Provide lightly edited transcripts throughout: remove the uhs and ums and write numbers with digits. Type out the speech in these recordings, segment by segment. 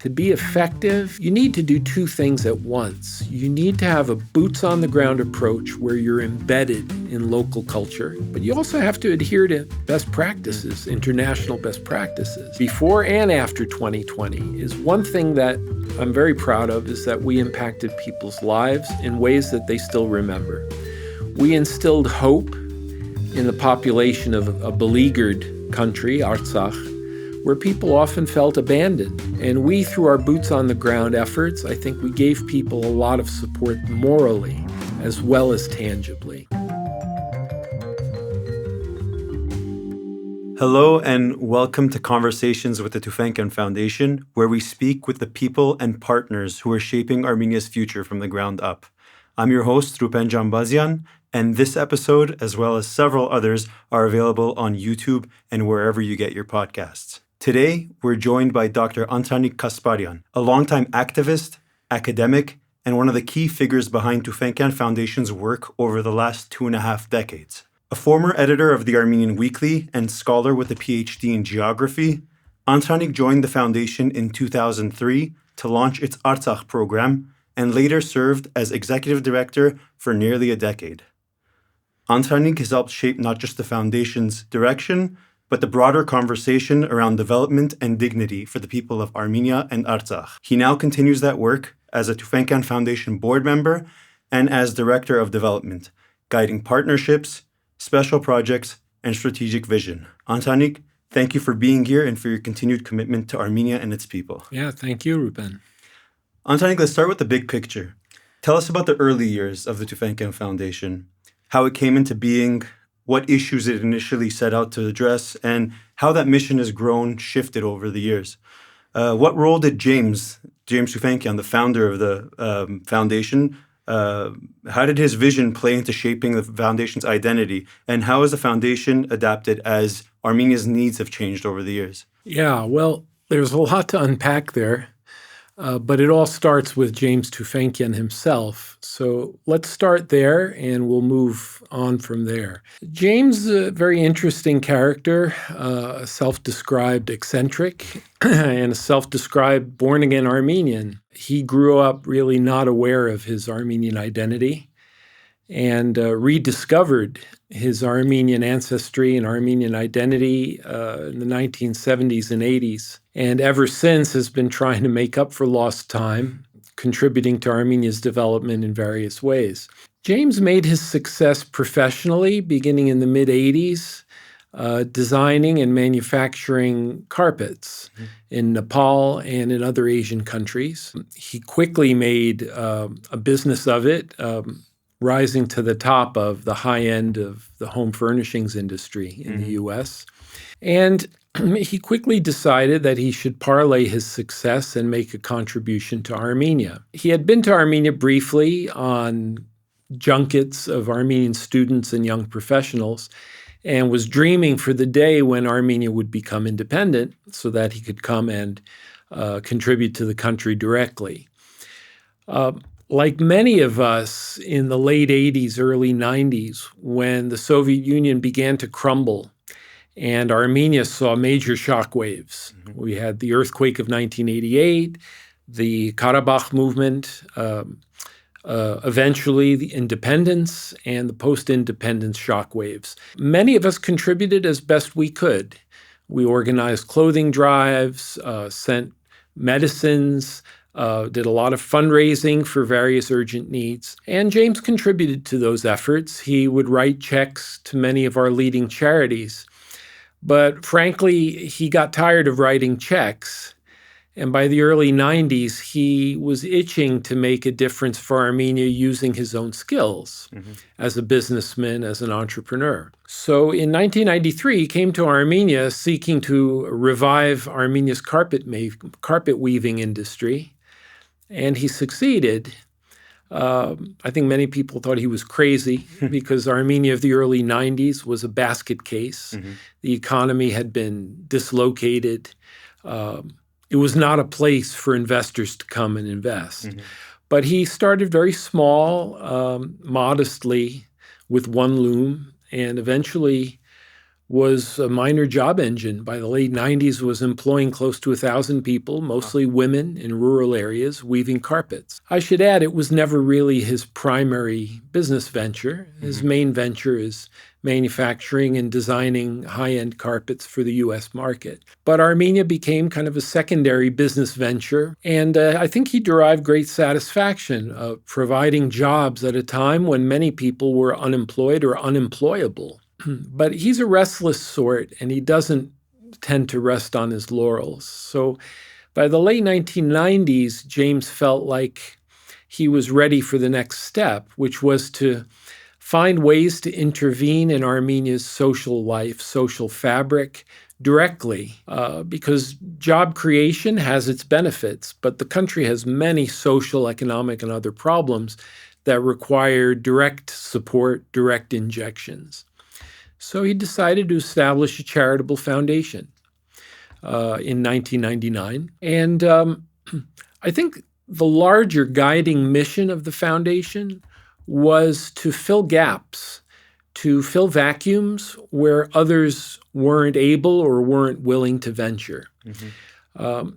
To be effective, you need to do two things at once. You need to have a boots-on-the-ground approach where you're embedded in local culture, but you also have to adhere to best practices, international best practices. Before and after 2020 is one thing that I'm very proud of is that we impacted people's lives in ways that they still remember. We instilled hope in the population of a beleaguered country, Artsakh, where people often felt abandoned. And we, through our boots-on-the-ground efforts, I think we gave people a lot of support morally as well as tangibly. Hello and welcome to Conversations with the Tufenkian Foundation, where we speak with the people and partners who are shaping Armenia's future from the ground up. I'm your host, Rupen Janbazian, and this episode, as well as several others, are available on YouTube and wherever you get your podcasts. Today, we're joined by Dr. Antranig Kasbarian, a longtime activist, academic, and one of the key figures behind Tufenkian Foundation's work over the last 2.5 decades. A former editor of the Armenian Weekly and scholar with a PhD in geography, Antranig joined the foundation in 2003 to launch its Artsakh program and later served as executive director for nearly a decade. Antranig has helped shape not just the foundation's direction, but the broader conversation around development and dignity for the people of Armenia and Artsakh. He now continues that work as a Tufenkian Foundation board member and as Director of Development, guiding partnerships, special projects, and strategic vision. Antranig, thank you for being here and for your continued commitment to Armenia and its people. Yeah, thank you, Rupen. Antranig, let's start with the big picture. Tell us about the early years of the Tufenkian Foundation, how it came into being, what issues it initially set out to address, and how that mission has grown, shifted over the years. What role did James Tufenkian, the founder of the foundation, how did his vision play into shaping the foundation's identity, and how has the foundation adapted as Armenia's needs have changed over the years? Yeah, well, there's a lot to unpack there, but it all starts with James Tufenkian himself. So let's start there and we'll move on from there. James is a very interesting character, a self-described eccentric and a self-described born-again Armenian. He grew up really not aware of his Armenian identity and rediscovered his Armenian ancestry and Armenian identity in the 1970s and 80s, and ever since has been trying to make up for lost time, contributing to Armenia's development in various ways. James made his success professionally beginning in the mid-80s, designing and manufacturing carpets in Nepal and in other Asian countries. He quickly made a business of it, rising to the top of the high end of the home furnishings industry in the U.S. And he quickly decided that he should parlay his success and make a contribution to Armenia. He had been to Armenia briefly on junkets of Armenian students and young professionals and was dreaming for the day when Armenia would become independent so that he could come and contribute to the country directly. Like many of us in the late 80s, early 90s, when the Soviet Union began to crumble and Armenia saw major shockwaves. We had the earthquake of 1988, the Karabakh movement, eventually the independence and the post-independence shockwaves. Many of us contributed as best we could. We organized clothing drives, sent medicines, did a lot of fundraising for various urgent needs. And James contributed to those efforts. He would write checks to many of our leading charities. But frankly, he got tired of writing checks. And by the early 90s, he was itching to make a difference for Armenia using his own skills as a businessman, as an entrepreneur. So in 1993, he came to Armenia seeking to revive Armenia's carpet weaving industry. And he succeeded. I think many people thought he was crazy because Armenia of the early 90s was a basket case. The economy had been dislocated. It was not a place for investors to come and invest. But he started very small, modestly, with one loom, and eventually was a minor job engine. By the late 90s, was employing close to 1,000 people, mostly women in rural areas, weaving carpets. I should add, it was never really his primary business venture. His main venture is manufacturing and designing high-end carpets for the U.S. market. But Armenia became kind of a secondary business venture, and I think he derived great satisfaction providing jobs at a time when many people were unemployed or unemployable. But he's a restless sort, and he doesn't tend to rest on his laurels. So by the late 1990s, James felt like he was ready for the next step, which was to find ways to intervene in Armenia's social life, social fabric directly, because job creation has its benefits, but the country has many social, economic, and other problems that require direct support, direct injections. So he decided to establish a charitable foundation in 1999. And I think the larger guiding mission of the foundation was to fill gaps, to fill vacuums where others weren't able or weren't willing to venture.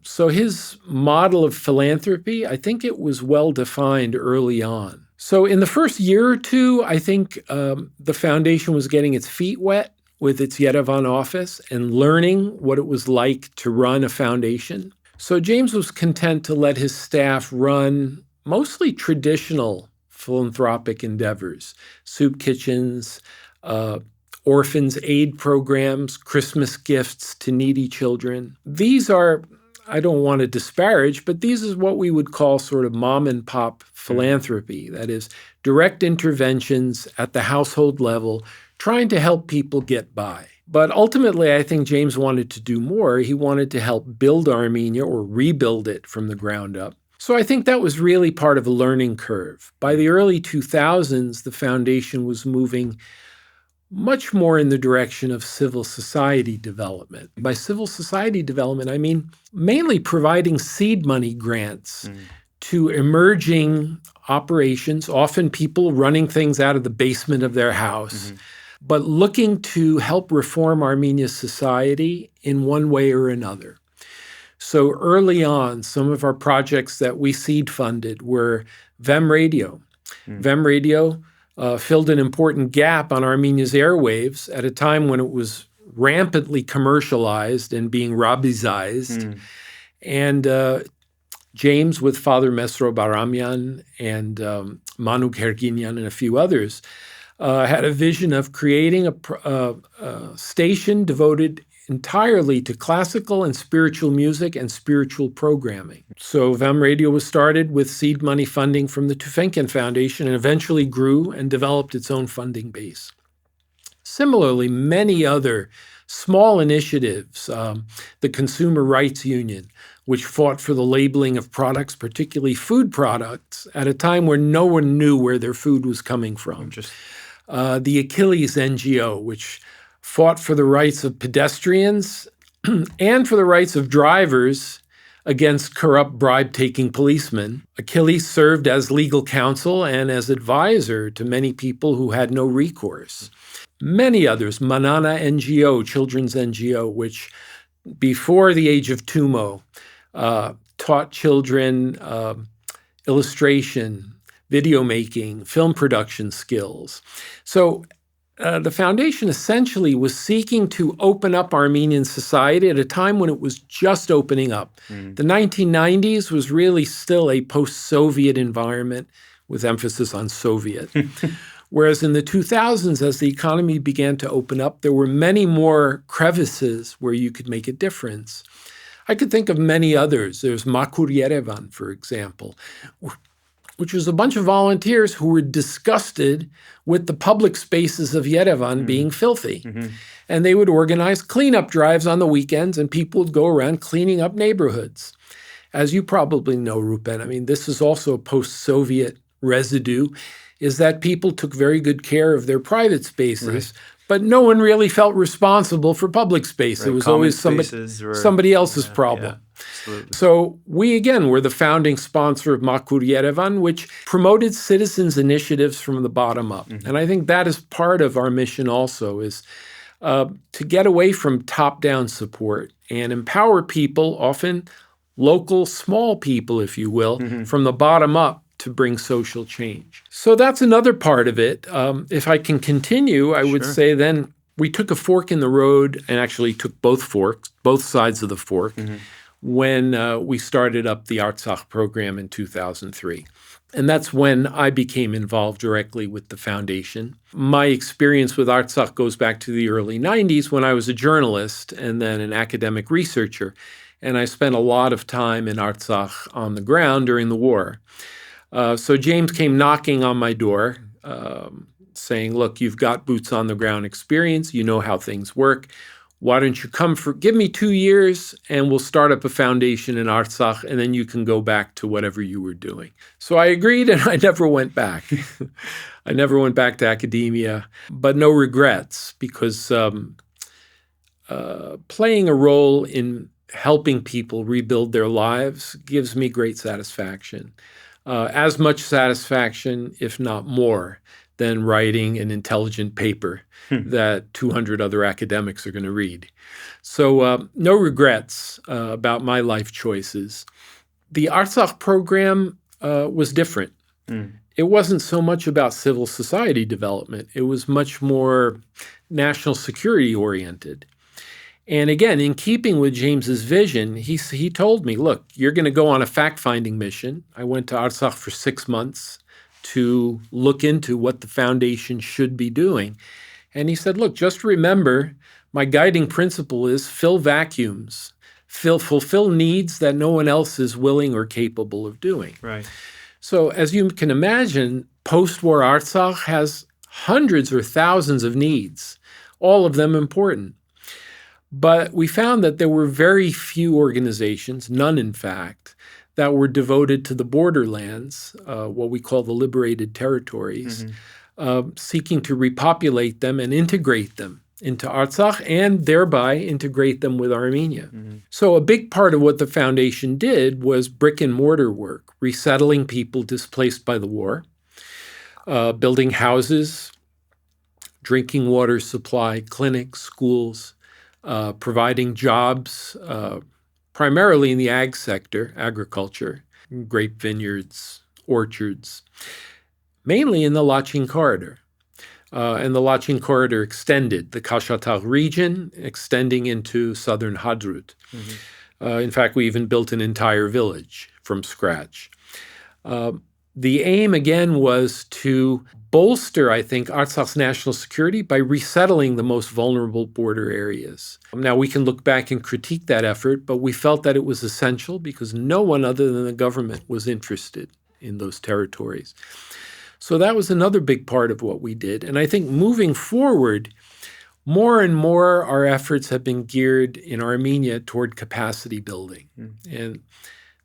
So his model of philanthropy, I think it was well defined early on. So in the first year or two, I think the foundation was getting its feet wet with its Yerevan office and learning what it was like to run a foundation. So James was content to let his staff run mostly traditional philanthropic endeavors, soup kitchens, orphans aid programs, Christmas gifts to needy children. These are, I don't want to disparage, but these is what we would call sort of mom and pop philanthropy. That is, direct interventions at the household level, trying to help people get by. But ultimately, I think James wanted to do more. He wanted to help build Armenia or rebuild it from the ground up. So I think that was really part of a learning curve. By the early 2000s, the foundation was moving much more in the direction of civil society development. By civil society development, I mean mainly providing seed money grants to emerging operations, often people running things out of the basement of their house, but looking to help reform Armenia's society in one way or another. So early on, some of our projects that we seed funded were VEM Radio. VEM Radio filled an important gap on Armenia's airwaves at a time when it was rampantly commercialized and being rabizized. And James, with Father Mesro Baramian and Manu Kerginian and a few others, had a vision of creating a station devoted entirely to classical and spiritual music and spiritual programming. So VEM Radio was started with seed money funding from the Tufenkian Foundation and eventually grew and developed its own funding base. Similarly, many other small initiatives, the Consumer Rights Union, which fought for the labeling of products, particularly food products, at a time where no one knew where their food was coming from. The Achilles NGO, which fought for the rights of pedestrians and for the rights of drivers against corrupt bribe-taking policemen. Achilles served as legal counsel and as advisor to many people who had no recourse. Many others, Manana NGO, Children's NGO, which before the age of Tumo taught children illustration, video making, film production skills. So the foundation essentially was seeking to open up Armenian society at a time when it was just opening up. The 1990s was really still a post-Soviet environment with emphasis on Soviet. Whereas in the 2000s, as the economy began to open up, there were many more crevices where you could make a difference. I could think of many others. There's Makur Yerevan, for example, which was a bunch of volunteers who were disgusted with the public spaces of Yerevan being filthy. And they would organize cleanup drives on the weekends, and people would go around cleaning up neighborhoods. As you probably know, Rupen, I mean, this is also a post-Soviet residue, is that people took very good care of their private spaces, but no one really felt responsible for public space. It was always somebody else's problem. So we, again, were the founding sponsor of Makur Yerevan, which promoted citizens' initiatives from the bottom up. And I think that is part of our mission also, is to get away from top-down support and empower people, often local small people, if you will, from the bottom up to bring social change. So that's another part of it. If I can continue, I would say then we took a fork in the road and actually took both sides of the fork, when we started up the Artsakh program in 2003. And that's when I became involved directly with the foundation. My experience with Artsakh goes back to the early 90s when I was a journalist and then an academic researcher. And I spent a lot of time in Artsakh on the ground during the war. So James came knocking on my door saying, look, you've got boots on the ground experience. You know how things work. Why don't you give me 2 years and we'll start up a foundation in Artsakh and then you can go back to whatever you were doing. So I agreed and I never went back. I never went back to academia, but no regrets because playing a role in helping people rebuild their lives gives me great satisfaction. As much satisfaction, if not more, than writing an intelligent paper that 200 other academics are going to read. So no regrets about my life choices. The Artsakh program was different. It wasn't so much about civil society development. It was much more national security oriented. And again, in keeping with James's vision, he told me, look, you're going to go on a fact-finding mission. I went to Artsakh for 6 months to look into what the foundation should be doing. And he said, look, just remember, my guiding principle is fill vacuums, fulfill needs that no one else is willing or capable of doing. Right. So as you can imagine, post-war Artsakh has hundreds or thousands of needs, all of them important. But we found that there were very few organizations, none in fact, that were devoted to the borderlands, what we call the liberated territories, seeking to repopulate them and integrate them into Artsakh and thereby integrate them with Armenia. So a big part of what the foundation did was brick and mortar work, resettling people displaced by the war, building houses, drinking water supply, clinics, schools, providing jobs, primarily in the ag sector, agriculture, grape vineyards, orchards, mainly in the Lachin Corridor. And the Lachin Corridor extended, the Kashatagh region, extending into southern Hadrut. In fact, we even built an entire village from scratch. The aim, again, was to bolster, I think, Artsakh's national security by resettling the most vulnerable border areas. Now, we can look back and critique that effort, but we felt that it was essential because no one other than the government was interested in those territories. So that was another big part of what we did. And I think moving forward, more and more our efforts have been geared in Armenia toward capacity building. And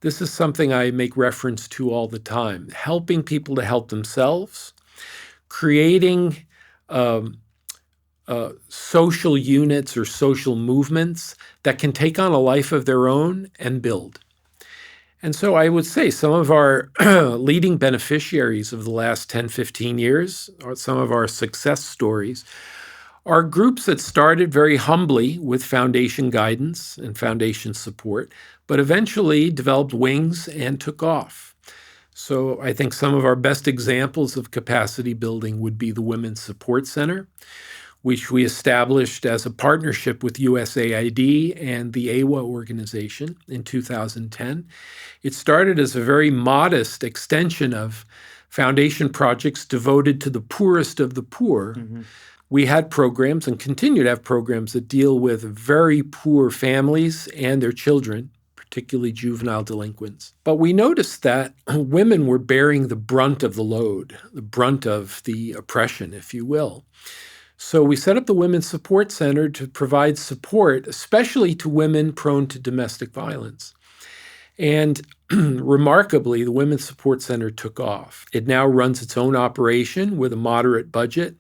this is something I make reference to all the time, helping people to help themselves, creating social units or social movements that can take on a life of their own and build. And so I would say some of our leading beneficiaries of the last 10, 15 years, or some of our success stories, are groups that started very humbly with foundation guidance and foundation support, but eventually developed wings and took off. So I think some of our best examples of capacity building would be the Women's Support Center, which we established as a partnership with USAID and the AWA organization in 2010. It started as a very modest extension of foundation projects devoted to the poorest of the poor. We had programs and continue to have programs that deal with very poor families and their children, particularly juvenile delinquents. But we noticed that women were bearing the brunt of the load, the brunt of the oppression, if you will. So we set up the Women's Support Center to provide support, especially to women prone to domestic violence. And remarkably, the Women's Support Center took off. It now runs its own operation with a moderate budget.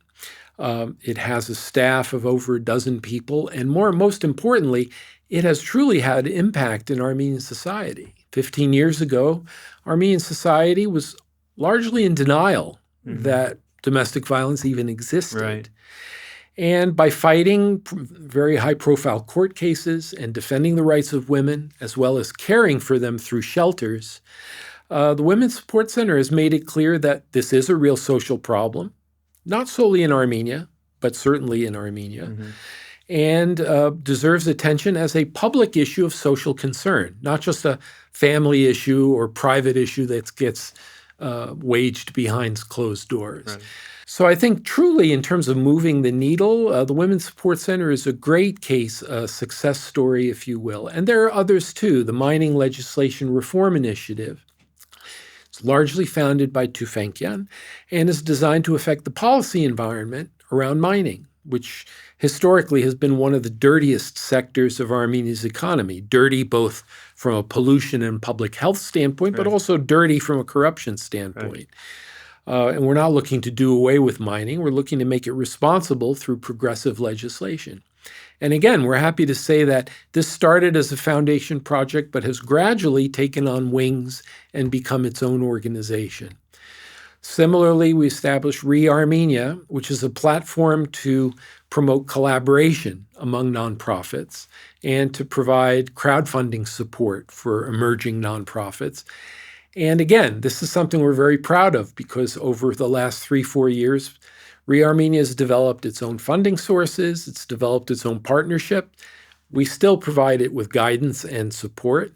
It has a staff of over a dozen people. And most importantly, it has truly had impact in Armenian society. 15 years ago, Armenian society was largely in denial that domestic violence even existed. Right. And by fighting very high-profile court cases and defending the rights of women, as well as caring for them through shelters, the Women's Support Center has made it clear that this is a real social problem, not solely in Armenia, but certainly in Armenia, and deserves attention as a public issue of social concern, not just a family issue or private issue that gets waged behind closed doors. Right. So I think truly in terms of moving the needle, the Women's Support Center is a great case, a success story, if you will. And there are others too. The Mining Legislation Reform Initiative. It's largely founded by Tufenkian and is designed to affect the policy environment around mining, which historically has been one of the dirtiest sectors of Armenia's economy. Dirty both from a pollution and public health standpoint, but also dirty from a corruption standpoint. And we're not looking to do away with mining. We're looking to make it responsible through progressive legislation. And again, we're happy to say that this started as a foundation project, but has gradually taken on wings and become its own organization. Similarly, we established Armenia, which is a platform to promote collaboration among nonprofits and to provide crowdfunding support for emerging nonprofits. And again, this is something we're very proud of because over the last 3-4 years, Armenia has developed its own funding sources, it's developed its own partnership. We still provide it with guidance and support.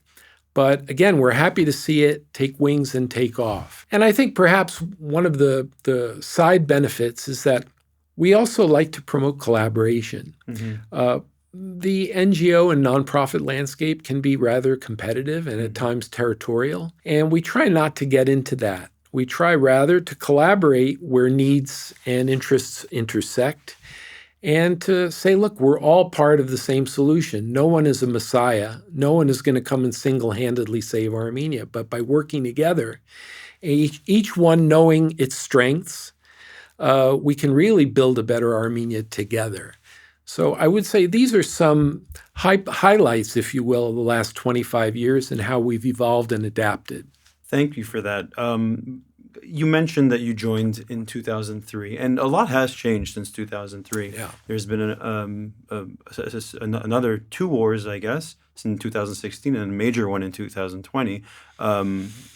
But again, we're happy to see it take wings and take off. And I think perhaps one of the side benefits is that we also like to promote collaboration. The NGO and nonprofit landscape can be rather competitive and at times territorial, and we try not to get into that. We try rather to collaborate where needs and interests intersect and to say, look, we're all part of the same solution. No one is a messiah. No one is going to come and single-handedly save Armenia. But by working together, each one knowing its strengths, we can really build a better Armenia together. So I would say these are some highlights, if you will, of the last 25 years and how we've evolved and adapted. Thank you for that. You mentioned that you joined in 2003, and a lot has changed since 2003. Yeah. There's been another 2 wars, I guess, in 2016 and a major one in 2020.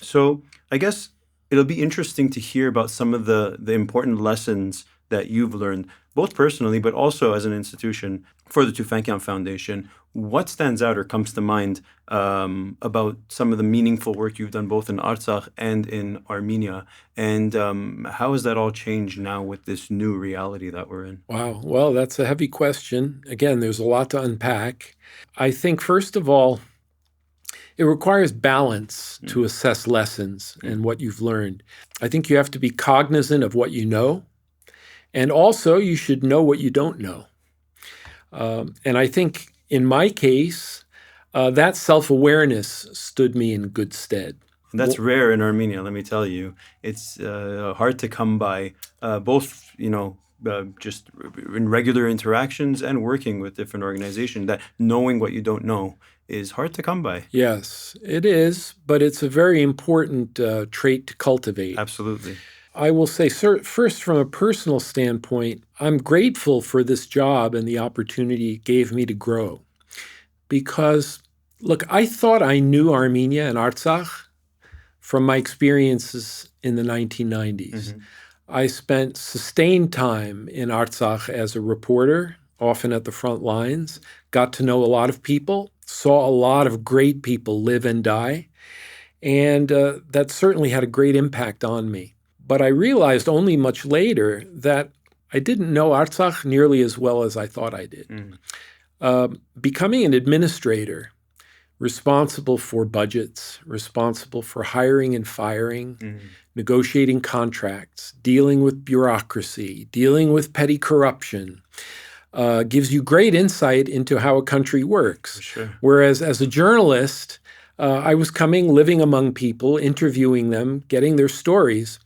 So I guess it'll be interesting to hear about some of the important lessons that you've learned, both personally, but also as an institution for the Tufenkian Foundation. What stands out or comes to mind about some of the meaningful work you've done both in Artsakh and in Armenia? And how has that all changed now with this new reality that we're in? Wow. Well, that's a heavy question. Again, there's a lot to unpack. I think, first of all, it requires balance to assess lessons and what you've learned. I think you have to be cognizant of what you know, and also you should know what you don't know. And I think in my case, that self-awareness stood me in good stead. And that's rare in Armenia, let me tell you. It's hard to come by, both, just in regular interactions and working with different organizations, that knowing what you don't know is hard to come by. Yes, it is, but it's a very important trait to cultivate. Absolutely. I will say, first, from a personal standpoint, I'm grateful for this job and the opportunity it gave me to grow. Because, look, I thought I knew Armenia and Artsakh from my experiences in the 1990s. I spent sustained time in Artsakh as a reporter, often at the front lines, got to know a lot of people, saw a lot of great people live and die, and that certainly had a great impact on me. But I realized only much later that I didn't know Artsakh nearly as well as I thought I did. Becoming an administrator, responsible for budgets, responsible for hiring and firing, negotiating contracts, dealing with bureaucracy, dealing with petty corruption, gives you great insight into how a country works. Sure. Whereas as a journalist, I was living among people, interviewing them, getting their stories.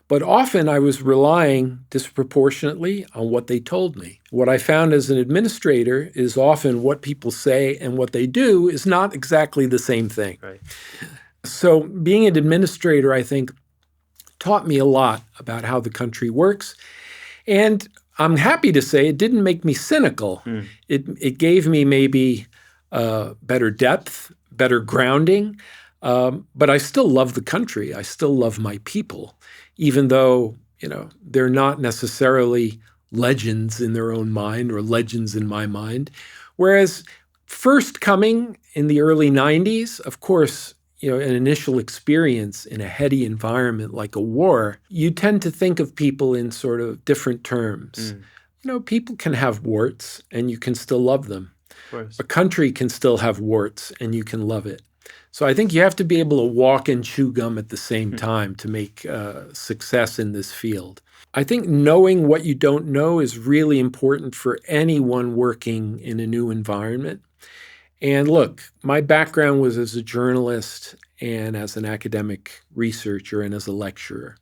But often I was relying disproportionately on what they told me. What I found as an administrator is often what people say and what they do is not exactly the same thing. Right. So being an administrator, I think, taught me a lot about how the country works. And I'm happy to say it didn't make me cynical. It gave me maybe better depth, better grounding, but I still love the country. I still love my people, even though, they're not necessarily legends in their own mind or legends in my mind. Whereas first coming in the early 90s, of course, an initial experience in a heady environment like a war, you tend to think of people in sort of different terms. People can have warts and you can still love them. Of course. A country can still have warts and you can love it. So I think you have to be able to walk and chew gum at the same time to make success in this field. I think knowing what you don't know is really important for anyone working in a new environment. And look, my background was as a journalist and as an academic researcher and as a lecturer.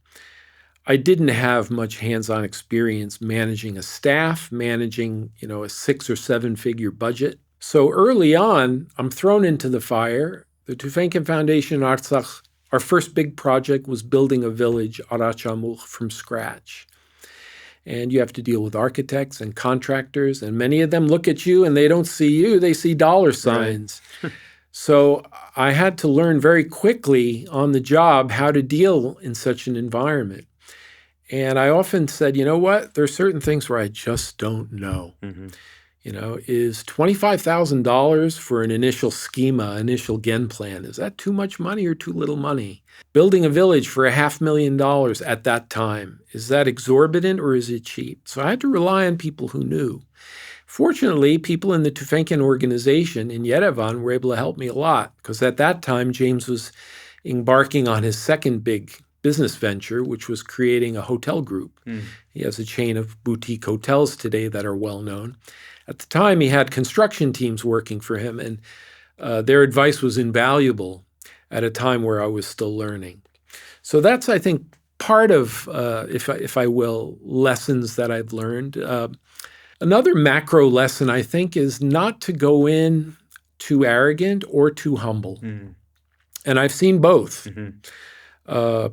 I didn't have much hands-on experience managing a staff, managing, a 6 or 7 figure budget. So early on, I'm thrown into the fire. The Tufenkian Foundation in Artsakh, our first big project was building a village, Artsakh, from scratch. And you have to deal with architects and contractors, and many of them look at you and they don't see you, they see dollar signs. Right. So I had to learn very quickly on the job how to deal in such an environment. And I often said, you know what, there are certain things where I just don't know. Is $25,000 for an initial schema, initial Gen plan, is that too much money or too little money? Building a village for $500,000 at that time, is that exorbitant or is it cheap? So I had to rely on people who knew. Fortunately, people in the Tufenkian organization in Yerevan were able to help me a lot, because at that time, James was embarking on his second big business venture, which was creating a hotel group. He has a chain of boutique hotels today that are well known. At the time, he had construction teams working for him, and their advice was invaluable at a time where I was still learning. So that's, I think, part of, if I will, lessons that I've learned. Another macro lesson, I think, is not to go in too arrogant or too humble. And I've seen both. I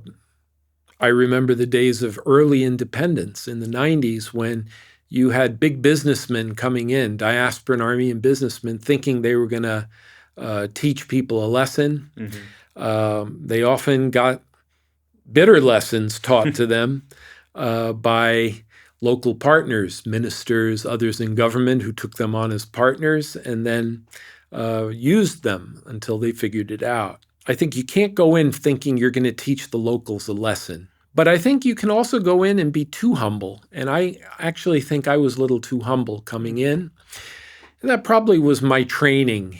remember the days of early independence in the 90s when you had big businessmen coming in, diasporan Armenian businessmen, thinking they were going to teach people a lesson. They often got bitter lessons taught to them by local partners, ministers, others in government who took them on as partners and then used them until they figured it out. I think you can't go in thinking you're going to teach the locals a lesson. But I think you can also go in and be too humble. And I actually think I was a little too humble coming in. And that probably was my training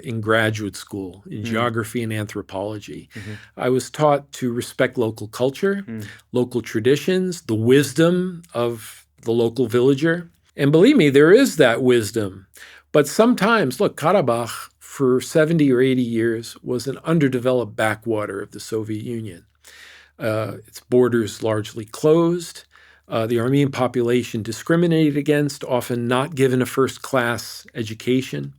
in graduate school in geography and anthropology. I was taught to respect local culture, local traditions, the wisdom of the local villager. And believe me, there is that wisdom. But sometimes, look, Karabakh for 70 or 80 years was an underdeveloped backwater of the Soviet Union. Its borders largely closed. The Armenian population discriminated against, often not given a first-class education.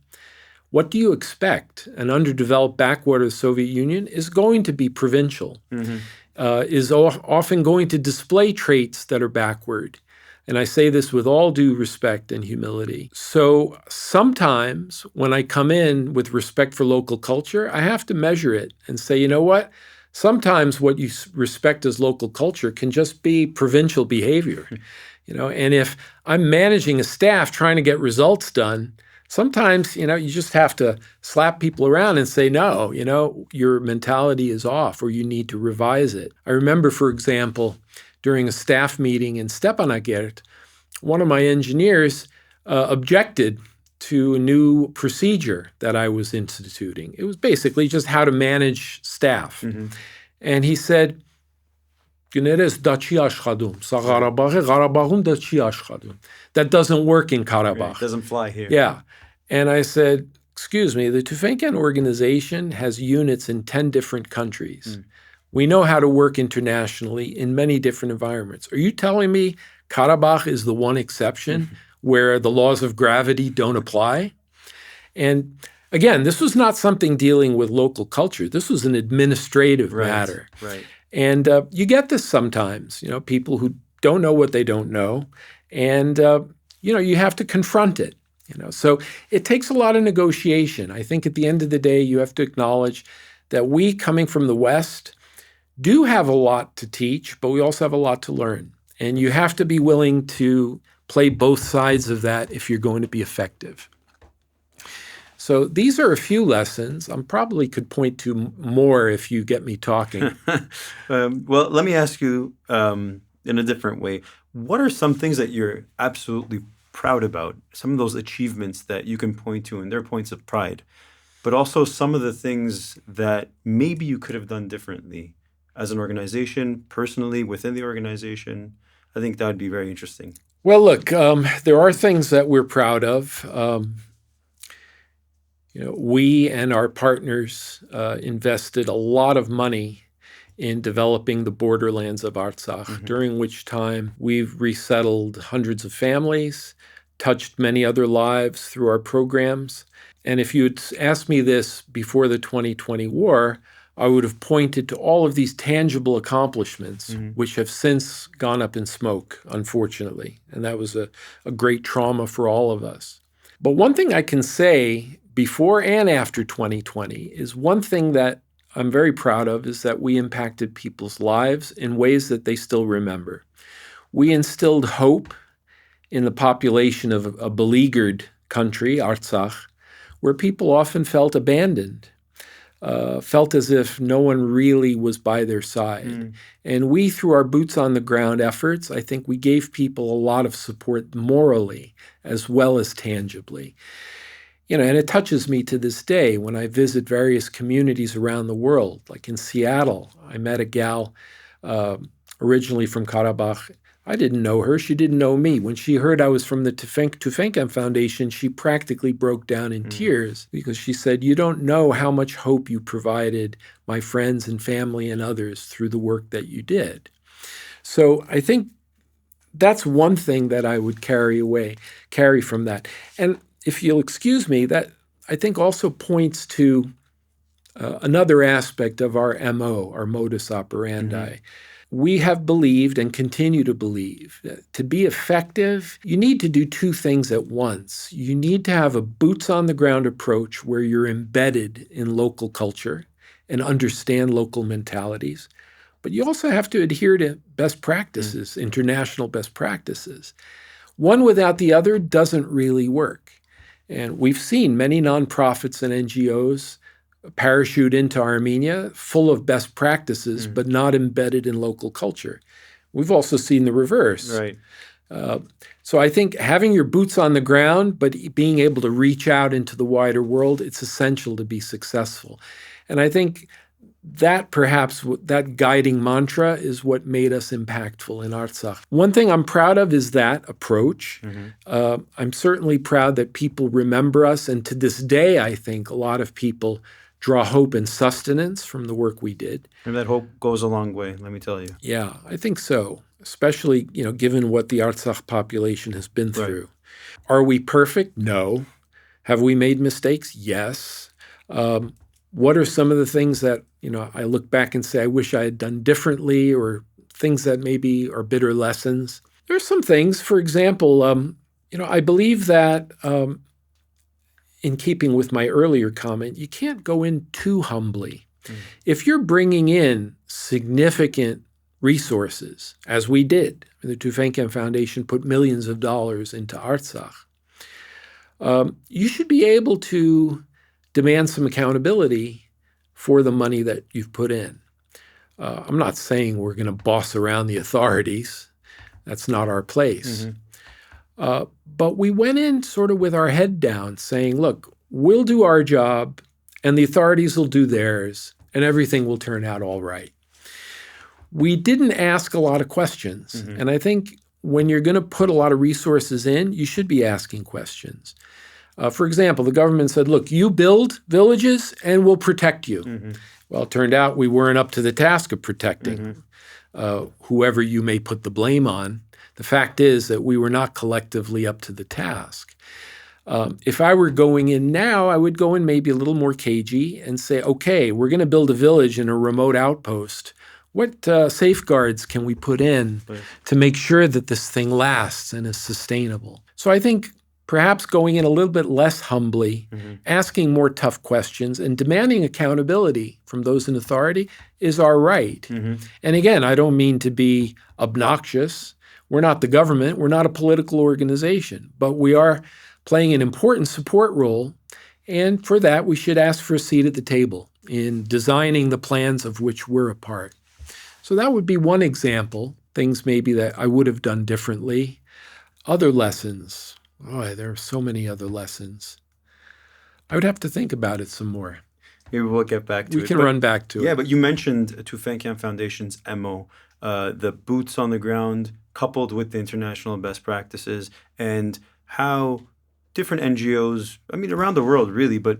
What do you expect? An underdeveloped backwater of the Soviet Union is going to be provincial, is often going to display traits that are backward. And I say this with all due respect and humility. So sometimes when I come in with respect for local culture, I have to measure it and say, you know what? Sometimes what you respect as local culture can just be provincial behavior, and if I'm managing a staff trying to get results done, sometimes, you just have to slap people around and say, no, your mentality is off or you need to revise it. I remember, for example, during a staff meeting in Stepanakert, one of my engineers objected to a new procedure that I was instituting. It was basically just how to manage staff. And he said, that doesn't work in Karabakh. It doesn't fly here. Yeah. And I said, excuse me, the Tufenkian organization has units in 10 different countries. We know how to work internationally in many different environments. Are you telling me Karabakh is the one exception where the laws of gravity don't apply? And again, this was not something dealing with local culture. This was an administrative matter. Right. And you get this sometimes, people who don't know what they don't know. And, you have to confront it. So it takes a lot of negotiation. I think at the end of the day, you have to acknowledge that we, coming from the West, do have a lot to teach, but we also have a lot to learn. And you have to be willing to play both sides of that if you're going to be effective. So these are a few lessons. I probably could point to more if you get me talking. Well, let me ask you in a different way. What are some things that you're absolutely proud about? Some of those achievements that you can point to, and they're points of pride, but also some of the things that maybe you could have done differently as an organization, personally, within the organization. I think that would be very interesting. Well, look, there are things that we're proud of. We and our partners invested a lot of money in developing the borderlands of Artsakh, during which time we've resettled hundreds of families, touched many other lives through our programs. And if you had asked me this before the 2020 war, I would have pointed to all of these tangible accomplishments, which have since gone up in smoke, unfortunately. And that was a great trauma for all of us. But one thing I can say before and after 2020 is one thing that I'm very proud of is that we impacted people's lives in ways that they still remember. We instilled hope in the population of a beleaguered country, Artsakh, where people often felt abandoned, felt as if no one really was by their side. And we, through our boots on the ground efforts, I think we gave people a lot of support morally as well as tangibly. And it touches me to this day when I visit various communities around the world. Like in Seattle, I met a gal originally from Karabakh. I didn't know her. She didn't know me. When she heard I was from the Tufenkian Foundation, she practically broke down in tears because she said, "You don't know how much hope you provided my friends and family and others through the work that you did." So I think that's one thing that I would carry from that. And if you'll excuse me, that I think also points to another aspect of our MO, our modus operandi. We have believed and continue to believe that to be effective, you need to do two things at once. You need to have a boots-on-the-ground approach where you're embedded in local culture and understand local mentalities. But you also have to adhere to best practices, international best practices. One without the other doesn't really work. And we've seen many nonprofits and NGOs parachute into Armenia full of best practices, but not embedded in local culture. We've also seen the reverse. Right. So I think having your boots on the ground, but being able to reach out into the wider world, it's essential to be successful. And I think that perhaps that guiding mantra is what made us impactful in Artsakh. One thing I'm proud of is that approach. I'm certainly proud that people remember us. And to this day, I think a lot of people draw hope and sustenance from the work we did. And that hope goes a long way, let me tell you. Yeah, I think so, especially given what the Artsakh population has been through. Right. Are we perfect? No. Have we made mistakes? Yes. What are some of the things that I look back and say I wish I had done differently, or things that maybe are bitter lessons? There are some things. For example, I believe that in keeping with my earlier comment, you can't go in too humbly. If you're bringing in significant resources, as we did, the Tufenkian Foundation put millions of dollars into Artsakh, you should be able to demand some accountability for the money that you've put in. I'm not saying we're going to boss around the authorities. That's not our place. But we went in sort of with our head down saying, look, we'll do our job and the authorities will do theirs and everything will turn out all right. We didn't ask a lot of questions. And I think when you're going to put a lot of resources in, you should be asking questions. For example, the government said, look, you build villages and we'll protect you. Well, it turned out we weren't up to the task of protecting whoever you may put the blame on. The fact is that we were not collectively up to the task. If I were going in now, I would go in maybe a little more cagey and say, okay, we're going to build a village in a remote outpost What safeguards can we put in to make sure that this thing lasts and is sustainable? So I think perhaps going in a little bit less humbly, asking more tough questions, and demanding accountability from those in authority is our right. And again, I don't mean to be obnoxious. We're not the government. We're not a political organization. But we are playing an important support role. And for that, we should ask for a seat at the table in designing the plans of which we're a part. So that would be one example, things maybe that I would have done differently. Other lessons. Oh, there are so many other lessons. I would have to think about it some more. Maybe we'll get back to it. We can run back to it. Yeah, but you mentioned Tufenkian Foundation's MO, the boots on the ground coupled with the international best practices, and how different NGOs, I mean, around the world really, but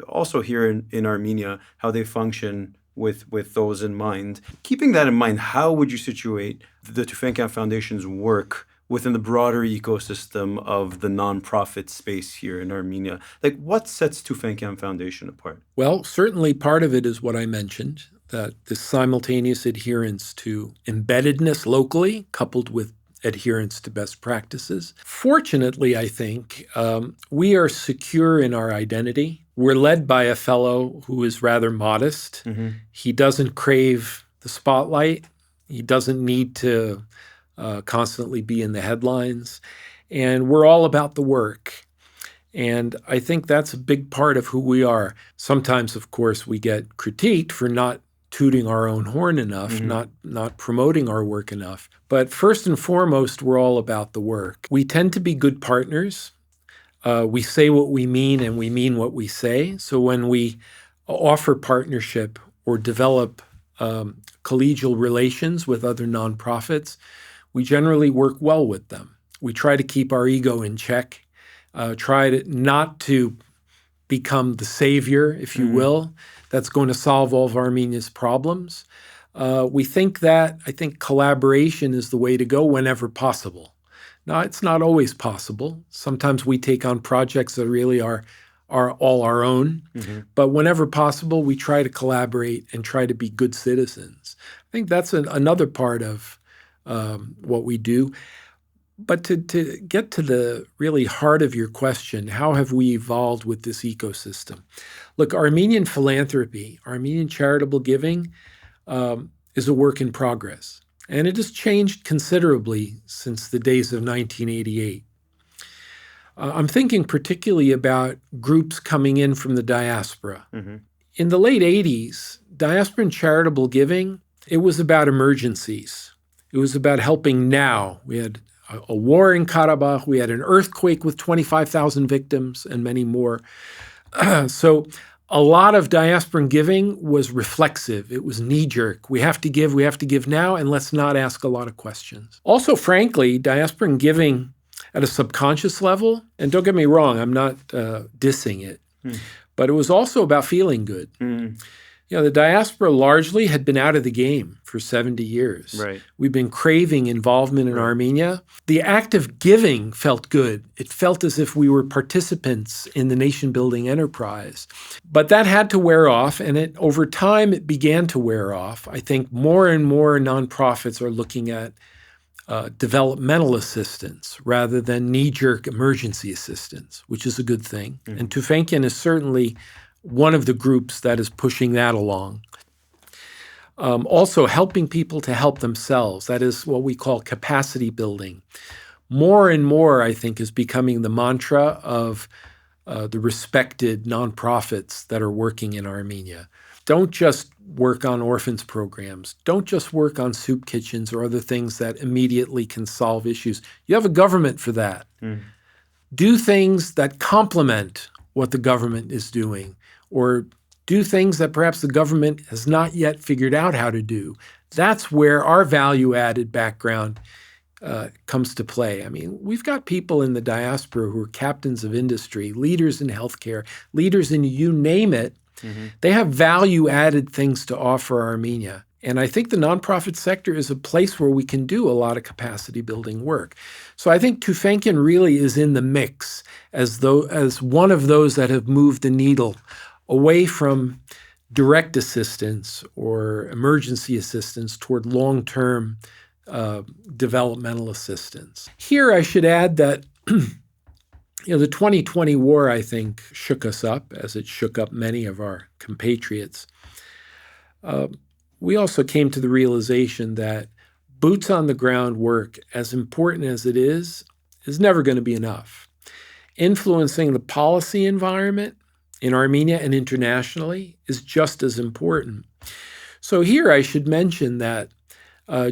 also here in Armenia, how they function with those in mind. Keeping that in mind, how would you situate the Tufenkian Foundation's work within the broader ecosystem of the nonprofit space here in Armenia? Like, what sets Tufenkian Foundation apart? Well, certainly part of it is what I mentioned, that this simultaneous adherence to embeddedness locally, coupled with adherence to best practices. Fortunately, I think, we are secure in our identity. We're led by a fellow who is rather modest. He doesn't crave the spotlight. He doesn't need to constantly be in the headlines. And we're all about the work. And I think that's a big part of who we are. Sometimes, of course, we get critiqued for not tooting our own horn enough, not promoting our work enough. But first and foremost, we're all about the work. We tend to be good partners. We say what we mean and we mean what we say. So when we offer partnership or develop collegial relations with other nonprofits, we generally work well with them. We try to keep our ego in check, try to not to become the savior, if you will, that's going to solve all of Armenia's problems. We think that, I think collaboration is the way to go whenever possible. Now, it's not always possible. Sometimes we take on projects that really are all our own. But whenever possible, we try to collaborate and try to be good citizens. I think that's another part of what we do. But to get to the really heart of your question, how have we evolved with this ecosystem? Look, Armenian philanthropy, Armenian charitable giving is a work in progress. And it has changed considerably since the days of 1988. I'm thinking particularly about groups coming in from the diaspora. In the late 80s, diasporan charitable giving, it was about emergencies. It was about helping now. We had a war in Karabakh. We had an earthquake with 25,000 victims and many more. So a lot of diasporan giving was reflexive. It was knee-jerk. We have to give now, and let's not ask a lot of questions. Also, frankly, diasporan giving at a subconscious level, and don't get me wrong, I'm not dissing it, but it was also about feeling good. You know, the diaspora largely had been out of the game for 70 years. Right. We've been craving involvement in Armenia. The act of giving felt good. It felt as if we were participants in the nation-building enterprise. But that had to wear off, and over time it began to wear off. I think more and more nonprofits are looking at developmental assistance rather than knee-jerk emergency assistance, which is a good thing. And Tufenkian is certainly one of the groups that is pushing that along. Also, helping people to help themselves. That is what we call capacity building. More and more, I think, is becoming the mantra of the respected nonprofits that are working in Armenia. Don't just work on orphans programs. Don't just work on soup kitchens or other things that immediately can solve issues. You have a government for that. Do things that complement what the government is doing, or do things that perhaps the government has not yet figured out how to do. That's where our value-added background comes to play. I mean, we've got people in the diaspora who are captains of industry, leaders in healthcare, leaders in you name it. They have value-added things to offer Armenia. And I think the nonprofit sector is a place where we can do a lot of capacity-building work. So I think Tufenkian really is in the mix as one of those that have moved the needle away from direct assistance or emergency assistance toward long-term developmental assistance. Here, I should add that the 2020 war, I think, shook us up, as it shook up many of our compatriots. We also came to the realization that boots on the ground work, as important as it is never going to be enough. Influencing the policy environment in Armenia and internationally is just as important. So here I should mention that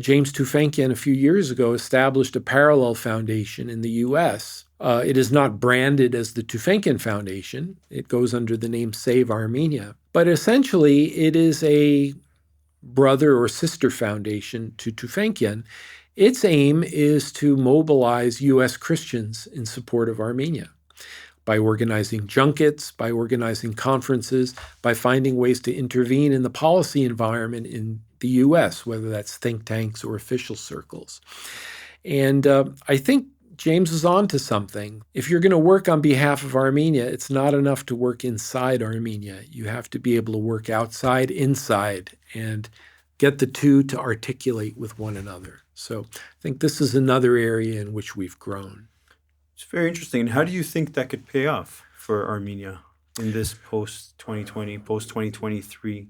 James Tufenkian a few years ago established a parallel foundation in the U.S. It is not branded as the Tufenkian Foundation. It goes under the name Save Armenia. But essentially, it is a brother or sister foundation to Tufenkian. Its aim is to mobilize U.S. Christians in support of Armenia by organizing junkets, by organizing conferences, by finding ways to intervene in the policy environment in the U.S., whether that's think tanks or official circles. And I think James is on to something. If you're going to work on behalf of Armenia, it's not enough to work inside Armenia. You have to be able to work outside, inside, and get the two to articulate with one another. So I think this is another area in which we've grown. It's very interesting. And how do you think that could pay off for Armenia in this post-2020, post-2023?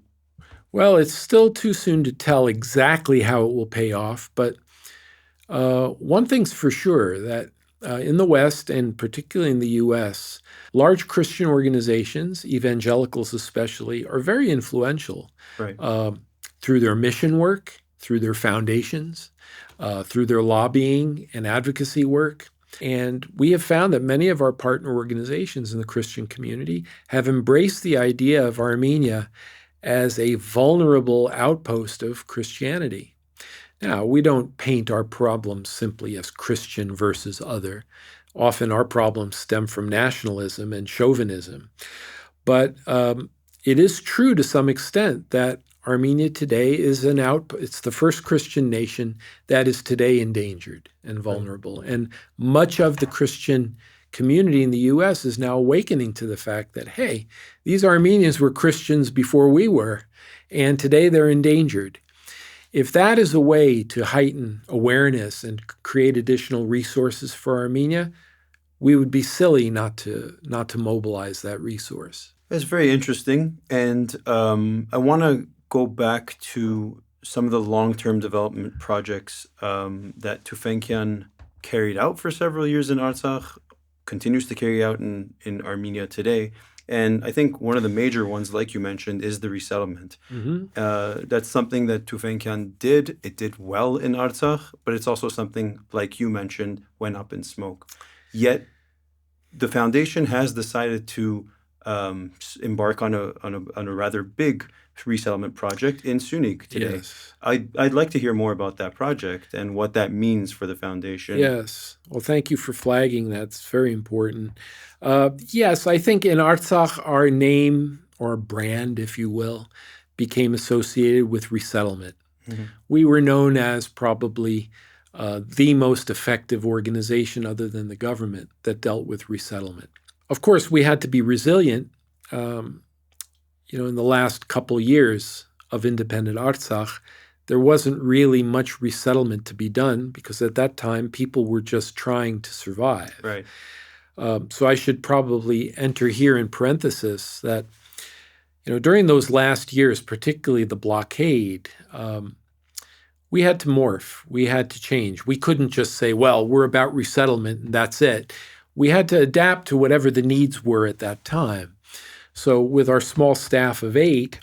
Well, it's still too soon to tell exactly how it will pay off, but one thing's for sure, that in the West, and particularly in the U.S., large Christian organizations, evangelicals especially, are very influential. Right. Through their mission work, through their foundations, through their lobbying and advocacy work. And we have found that many of our partner organizations in the Christian community have embraced the idea of Armenia as a vulnerable outpost of Christianity. Now, we don't paint our problems simply as Christian versus other. Often our problems stem from nationalism and chauvinism. But it is true to some extent that Armenia today is it's the first Christian nation that is today endangered and vulnerable. And much of the Christian community in the U.S. is now awakening to the fact that, hey, these Armenians were Christians before we were, and today they're endangered. If that is a way to heighten awareness and create additional resources for Armenia, we would be silly not to mobilize that resource. That's very interesting. And I want to go back to some of the long-term development projects that Tufenkian carried out for several years in Artsakh, continues to carry out in Armenia today. And I think one of the major ones, like you mentioned, is the resettlement. Mm-hmm. That's something that Tufenkian did. It did well in Artsakh, but it's also something, like you mentioned, went up in smoke. Yet the foundation has decided to embark on a rather big resettlement project in Syunik today. Yes. I'd like to hear more about that project and what that means for the foundation. Yes. Well, thank you for flagging that. It's very important. Yes, I think in Artsakh, our name or brand, if you will, became associated with resettlement. Mm-hmm. We were known as probably the most effective organization other than the government that dealt with resettlement. Of course, we had to be resilient. In the last couple years of independent Artsakh, there wasn't really much resettlement to be done because at that time people were just trying to survive. Right. So I should probably enter here in parenthesis that, during those last years, particularly the blockade, we had to morph. We had to change. We couldn't just say, well, we're about resettlement and that's it. We had to adapt to whatever the needs were at that time. So with our small staff of 8,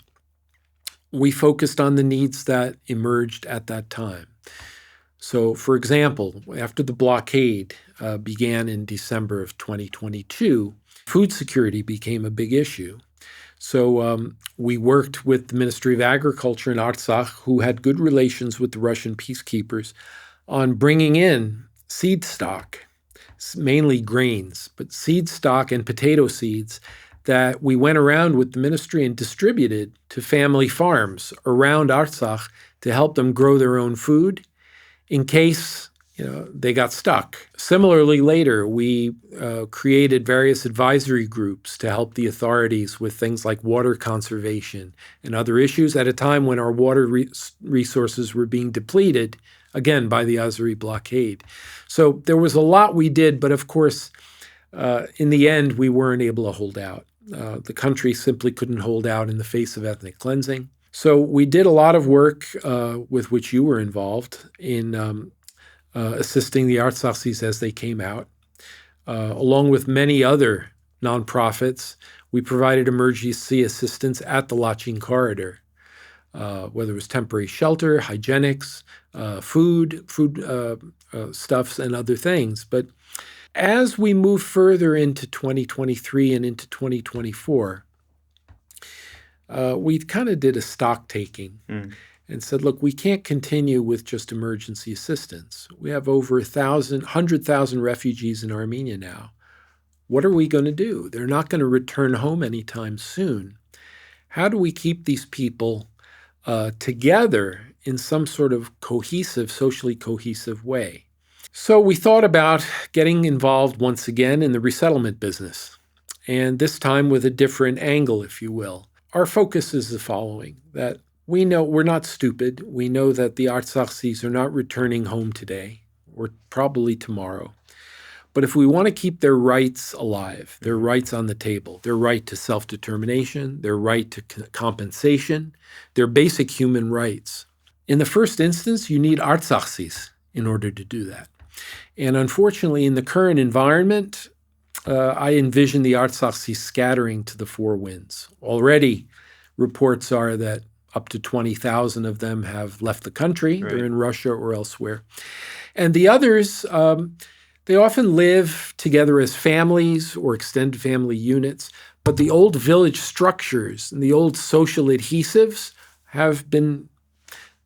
we focused on the needs that emerged at that time. So, for example, after the blockade began in December of 2022, food security became a big issue. So we worked with the Ministry of Agriculture in Artsakh, who had good relations with the Russian peacekeepers, on bringing in seed stock, mainly grains, but seed stock and potato seeds that we went around with the ministry and distributed to family farms around Artsakh to help them grow their own food in case, they got stuck. Similarly, later, we created various advisory groups to help the authorities with things like water conservation and other issues at a time when our water resources were being depleted, again, by the Azeri blockade. So there was a lot we did, but of course, in the end, we weren't able to hold out. The country simply couldn't hold out in the face of ethnic cleansing. So we did a lot of work with which you were involved in assisting the Artsakhs as they came out. Along with many other nonprofits, we provided emergency assistance at the Lachin corridor, whether it was temporary shelter, hygienics, food stuffs, and other things. But as we move further into 2023 and into 2024, we kind of did a stock taking and said, look, we can't continue with just emergency assistance. We have over 100,000 refugees in Armenia now. What are we going to do? They're not going to return home anytime soon. How do we keep these people together in some sort of cohesive, socially cohesive way? So we thought about getting involved once again in the resettlement business, and this time with a different angle, if you will. Our focus is the following, that we know we're not stupid. We know that the Artsakh are not returning home today or probably tomorrow. But if we want to keep their rights alive, their rights on the table, their right to self-determination, their right to compensation, their basic human rights, in the first instance, you need Artsakh in order to do that. And unfortunately, in the current environment, I envision the Artsakh scattering to the four winds. Already, reports are that up to 20,000 of them have left the country. Right. They're in Russia or elsewhere. And the others, they often live together as families or extended family units, but the old village structures and the old social adhesives have been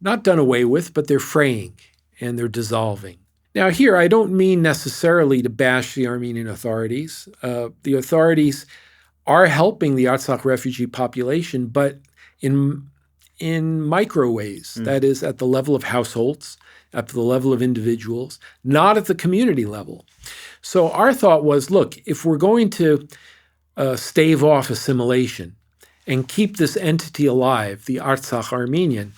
not done away with, but they're fraying and they're dissolving. Now here, I don't mean necessarily to bash the Armenian authorities. The authorities are helping the Artsakh refugee population, but in micro ways, that is at the level of households, at the level of individuals, not at the community level. So our thought was, look, if we're going to stave off assimilation and keep this entity alive, the Artsakh Armenian,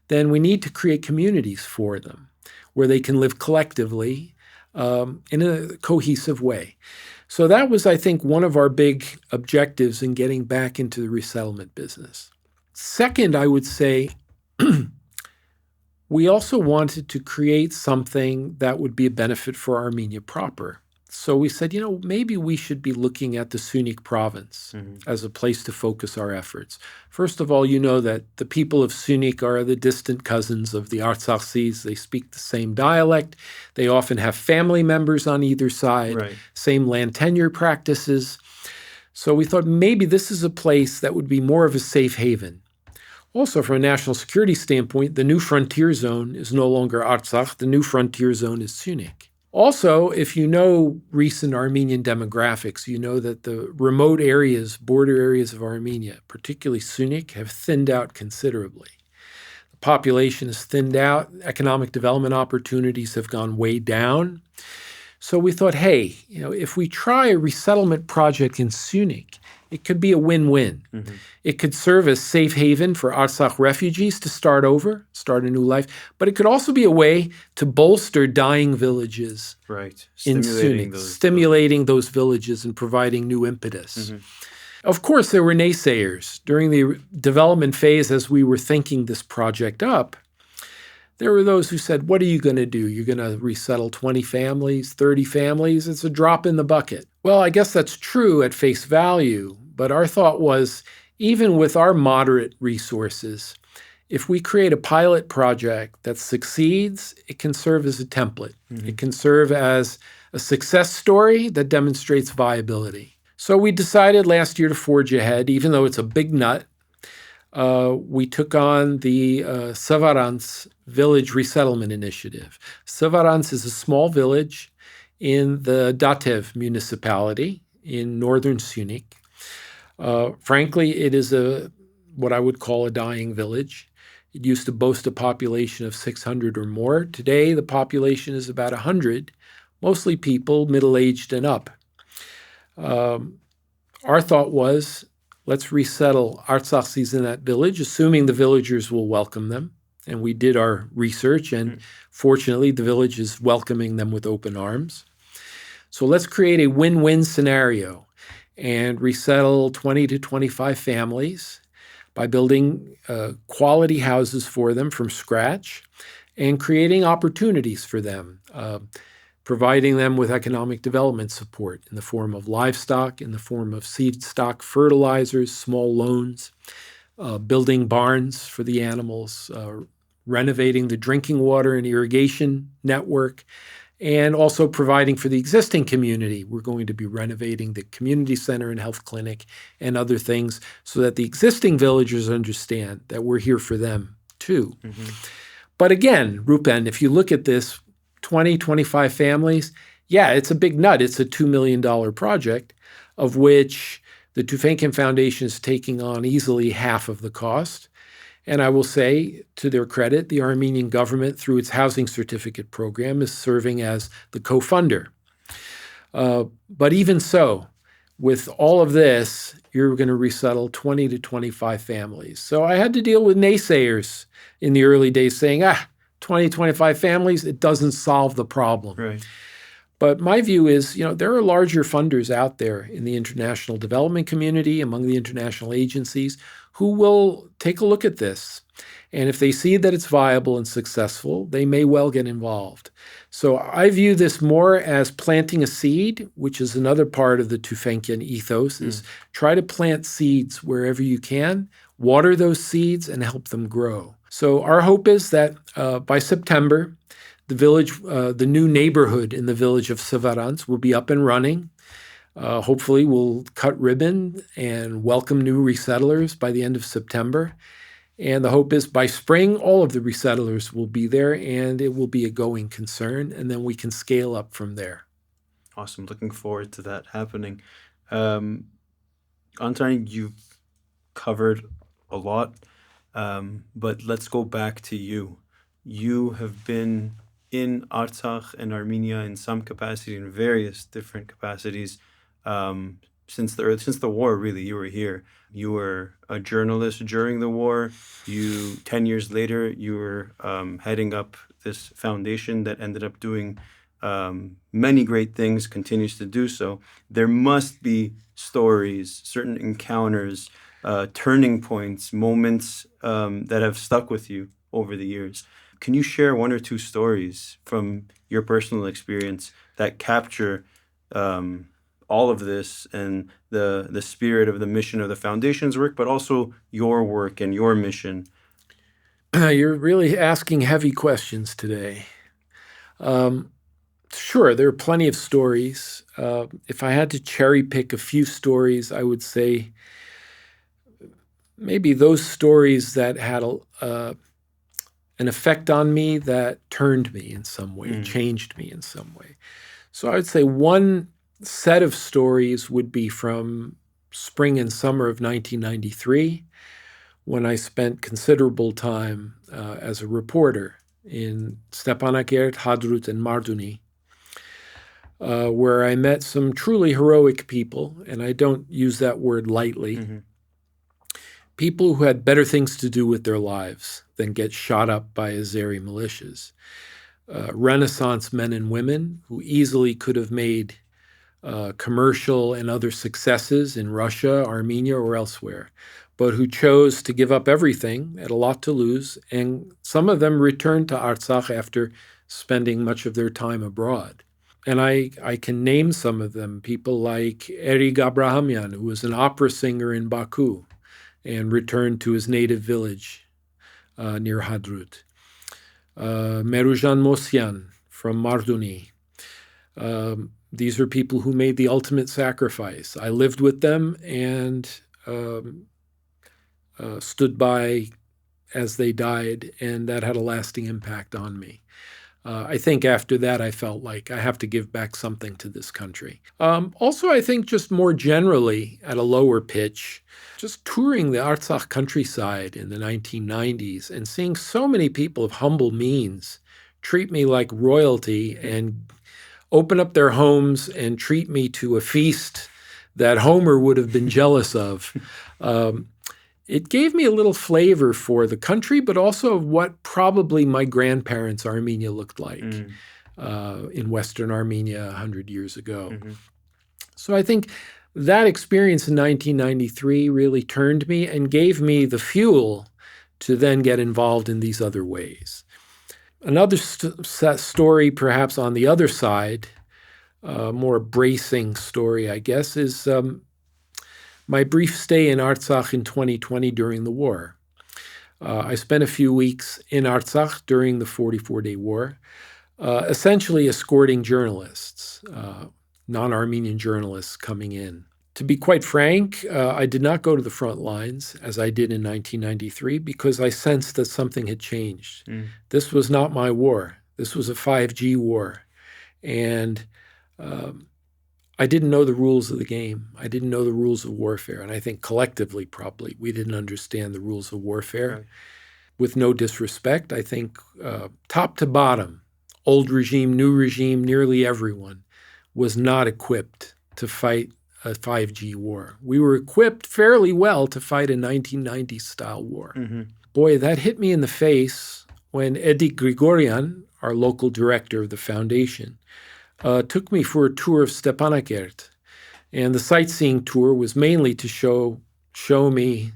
then we need to create communities for them where they can live collectively in a cohesive way. So that was, I think, one of our big objectives in getting back into the resettlement business. Second, I would say, we also wanted to create something that would be a benefit for Armenia proper. So we said, maybe we should be looking at the Syunik province as a place to focus our efforts. First of all, you know that the people of Syunik are the distant cousins of the Artsakh. They speak the same dialect. They often have family members on either side, right. Same land tenure practices. So we thought maybe this is a place that would be more of a safe haven. Also, from a national security standpoint, the new frontier zone is no longer Artsakh. The new frontier zone is Syunik. Also, if you know recent Armenian demographics, you know that the remote areas, border areas of Armenia, particularly Syunik, have thinned out considerably. The population is thinned out. Economic development opportunities have gone way down. So we thought, hey, if we try a resettlement project in Syunik, it could be a win-win. It could serve as safe haven for Artsakh refugees to start over, start a new life. But it could also be a way to bolster dying villages right. in Syunik, stimulating those villages and providing new impetus. Of course, there were naysayers. During the development phase, as we were thinking this project up, there were those who said, what are you going to do? You're going to resettle 20 families, 30 families? It's a drop in the bucket. Well, I guess that's true at face value, but our thought was, even with our moderate resources, if we create a pilot project that succeeds, it can serve as a template. It can serve as a success story that demonstrates viability. So we decided last year to forge ahead, even though it's a big nut. We took on the Savarans Village Resettlement Initiative. Savarans is a small village in the Datev municipality in northern Syunik. Frankly, it is what I would call a dying village. It used to boast a population of 600 or more. Today, the population is about 100, mostly people middle-aged and up. Our thought was, let's resettle Artsakhs in that village, assuming the villagers will welcome them. And we did our research, and fortunately, the village is welcoming them with open arms. So let's create a win-win scenario and resettle 20 to 25 families by building quality houses for them from scratch and creating opportunities for them, providing them with economic development support in the form of livestock, in the form of seed stock fertilizers, small loans, building barns for the animals, renovating the drinking water and irrigation network, and also providing for the existing community. We're going to be renovating the community center and health clinic and other things so that the existing villagers understand that we're here for them too. But again, Rupen, if you look at this, 20, 25 families, yeah, it's a big nut. It's a $2 million project, of which the Tufenkian Foundation is taking on easily half of the cost. And I will say, to their credit, the Armenian government, through its housing certificate program, is serving as the co-funder. But even so, with all of this, you're going to resettle 20 to 25 families. So I had to deal with naysayers in the early days saying, 20, 25 families, it doesn't solve the problem. Right. But my view is, there are larger funders out there in the international development community, among the international agencies, who will take a look at this. And if they see that it's viable and successful, they may well get involved. So I view this more as planting a seed, which is another part of the Tufenkian ethos, is try to plant seeds wherever you can, water those seeds, and help them grow. So our hope is that by September, the village, the new neighborhood in the village of Severans will be up and running. Hopefully, we'll cut ribbon and welcome new resettlers by the end of September. And the hope is by spring, all of the resettlers will be there and it will be a going concern. And then we can scale up from there. Awesome. Looking forward to that happening. Antranig, you've covered a lot, but let's go back to you. You have been in Artsakh and Armenia in some capacity, in various different capacities, since the war. Really, you were here. You were a journalist during the war. 10 years later, you were heading up this foundation that ended up doing many great things, continues to do so. There must be stories, certain encounters, turning points, moments that have stuck with you over the years. Can you share one or two stories from your personal experience that capture all of this and the spirit of the mission of the foundation's work, but also your work and your mission? You're really asking heavy questions today. Sure, there are plenty of stories. If I had to cherry pick a few stories, I would say maybe those stories that had an effect on me that turned me in some way, changed me in some way. So I would say one set of stories would be from spring and summer of 1993, when I spent considerable time as a reporter in Stepanakert, Hadrut, and Marduni, where I met some truly heroic people, and I don't use that word lightly, people who had better things to do with their lives than get shot up by Azeri militias. Renaissance men and women who easily could have made commercial and other successes in Russia, Armenia, or elsewhere, but who chose to give up everything, had a lot to lose, and some of them returned to Artsakh after spending much of their time abroad. And I can name some of them, people like Erik Abrahamyan, who was an opera singer in Baku and returned to his native village near Hadrut. Merujan Mosyan from Marduni. These are people who made the ultimate sacrifice. I lived with them and stood by as they died, and that had a lasting impact on me. I think after that, I felt like I have to give back something to this country. Also, I think just more generally at a lower pitch, just touring the Artsakh countryside in the 1990s and seeing so many people of humble means treat me like royalty and open up their homes and treat me to a feast that Homer would have been jealous of. It gave me a little flavor for the country, but also of what probably my grandparents' Armenia looked like in Western Armenia 100 years ago. Mm-hmm. So I think that experience in 1993 really turned me and gave me the fuel to then get involved in these other ways. Another story, perhaps on the other side, more bracing story, I guess, is my brief stay in Artsakh in 2020 during the war. I spent a few weeks in Artsakh during the 44-day war, essentially escorting journalists, non-Armenian journalists coming in. To be quite frank, I did not go to the front lines as I did in 1993 because I sensed that something had changed. This was not my war. This was a 5G war. And I didn't know the rules of the game. I didn't know the rules of warfare. And I think collectively, probably, we didn't understand the rules of warfare. Right. With no disrespect, I think top to bottom, old regime, new regime, nearly everyone was not equipped to fight a 5G war. We were equipped fairly well to fight a 1990s-style war. Mm-hmm. Boy, that hit me in the face when Edi Grigorian, our local director of the foundation, took me for a tour of Stepanakert. And the sightseeing tour was mainly to show me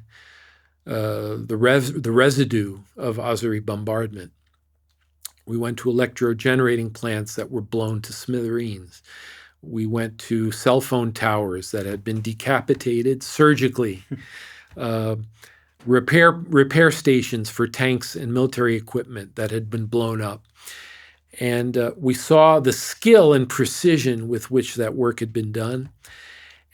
the residue of Azeri bombardment. We went to electro-generating plants that were blown to smithereens. We went to cell phone towers that had been decapitated surgically, repair stations for tanks and military equipment that had been blown up. And we saw the skill and precision with which that work had been done.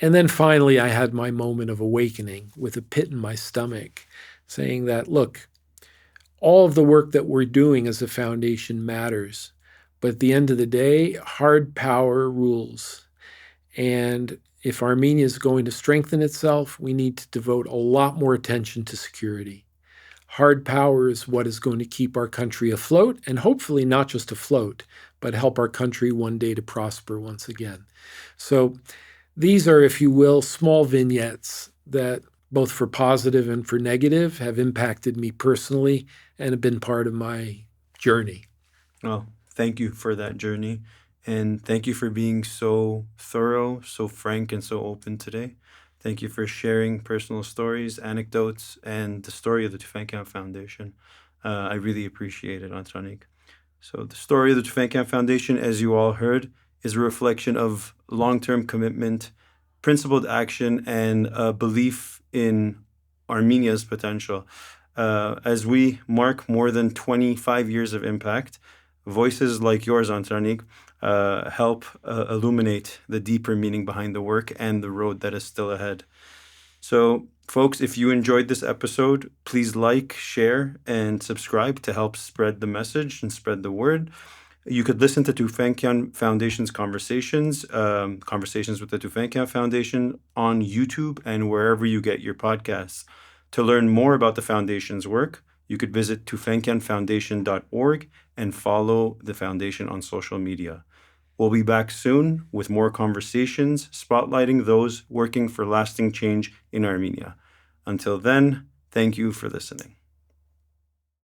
And then finally, I had my moment of awakening with a pit in my stomach, saying that, look, all of the work that we're doing as a foundation matters. But at the end of the day, hard power rules. And if Armenia is going to strengthen itself, we need to devote a lot more attention to security. Hard power is what is going to keep our country afloat, and hopefully not just afloat, but help our country one day to prosper once again. So these are, if you will, small vignettes that both for positive and for negative have impacted me personally and have been part of my journey. Well, thank you for that journey. And thank you for being so thorough, so frank, and so open today. Thank you for sharing personal stories, anecdotes, and the story of the Tufenkian Foundation. I really appreciate it, Antranig. So the story of the Tufenkian Foundation, as you all heard, is a reflection of long-term commitment, principled action, and a belief in Armenia's potential. As we mark more than 25 years of impact, voices like yours, Antranig, help illuminate the deeper meaning behind the work and the road that is still ahead. So, folks, if you enjoyed this episode, please like, share, and subscribe to help spread the message and spread the word. You could listen to Tufenkian Foundation's conversations with the Tufenkian Foundation on YouTube and wherever you get your podcasts. To learn more about the Foundation's work, you could visit tufenkianfoundation.org and follow the Foundation on social media. We'll be back soon with more conversations spotlighting those working for lasting change in Armenia. Until then, thank you for listening.